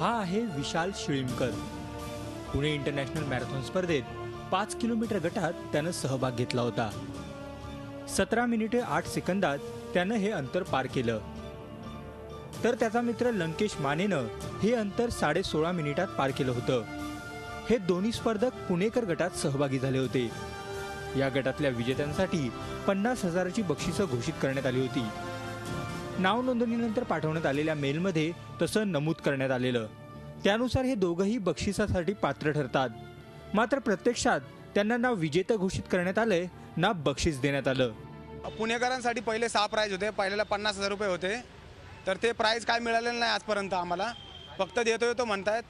हा आहे विशाल Shilimkar. Pune international marathon स्पर्धेत 5 किलोमीटर गटात त्यानं सहभाग घेतला होता। 17 मिनिटे 8 सेकंदात त्यानं हे अंतर पार केलं, तर त्याचा मित्र लंकेश मानेनं हे अंतर 16.5 मिनिटात पार केलं होतं। हे दोन्ही स्पर्धक पुणेकर गटात सहभागी झाले होते। या गटातल्या विजेत्यांसाठी 50,000ची बक्षिसं घोषित करण्यात आली होती। नाव नोंदणीनंतर पाठवण्यात आलेल्या मेलमध्ये तसं नमूद करण्यात आलेलं, त्यानुसार हे दोघंही बक्षिसासाठी पात्र ठरतात। मात्र प्रत्यक्षात त्यांना ना विजेता घोषित करण्यात आलंय ना बक्षीस देण्यात आलं। पुणेकरांसाठी पहिले 6 प्राइज होते, पहिल्याला 50,000 रुपये होते, तर ते प्राइज काय मिळालेलं नाही आजपर्यंत आम्हाला। फक्त देतोय तो म्हणतायत,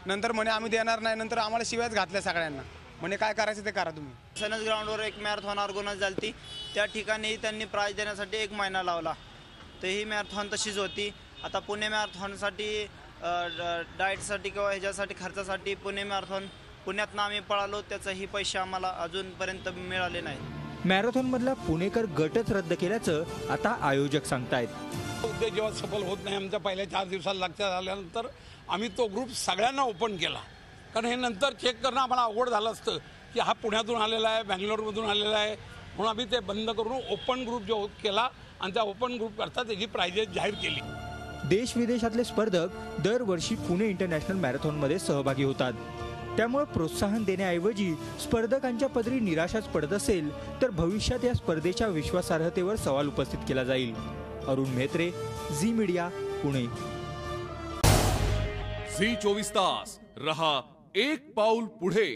नंतर म्हणे आम्ही देणार नाही, नंतर आम्हाला शिव्याच घातल्या सगळ्यांना, म्हणे काय करायचं ते करा तुम्ही। सनस ग्राउंडवर एक मॅरेथॉन ऑर्गनाइज झाली, त्या ठिकाणी त्यांनी प्राइज देण्यासाठी 1 महिना लावला, तर ही मॅरेथॉन तशीच होती। आता पुणे मॅरेथॉनसाठी डाएटसाठी किंवा ह्याच्यासाठी खर्चासाठी पुणे मॅरेथॉन पुण्यातनं आम्ही पळालो, त्याचाही पैसे आम्हाला अजूनपर्यंत मिळाले नाहीत। मॅरेथॉन मधला पुणेकर गटच रद्द केल्याचं आता आयोजक सांगतायत। उद्या जेव्हा सफल होत नाही आमच्या पहिल्या 4 दिवसाला लक्षात आल्यानंतर आम्ही तो ग्रुप सगळ्यांना ओपन केला, कारण हे नंतर चेक करणं आम्हाला अवघड झालं असतं की हा पुण्यातून आलेला आहे, बँगलोरमधून आलेला आहे, म्हणून आम्ही ते बंद करून ओपन ग्रुप जो केला आणि त्या ओपन ग्रुप करता त्याची प्राइजेस जाहीर केली। देश विदेशातले स्पर्धक दरवर्षी पुणे इंटरनॅशनल मॅरेथॉनमध्ये सहभागी होतात, त्यामुळे प्रोत्साहन देण्याऐवजी स्पर्धकांच्या पदरी निराशाच पडत असेल तर भविष्यात या स्पर्धेच्या विश्वासार्हतेवर सवाल उपस्थित केला जाईल। Arun Mehtre, Zee media, Pune. Zee 24 तास रहा एक पाऊल पुढे।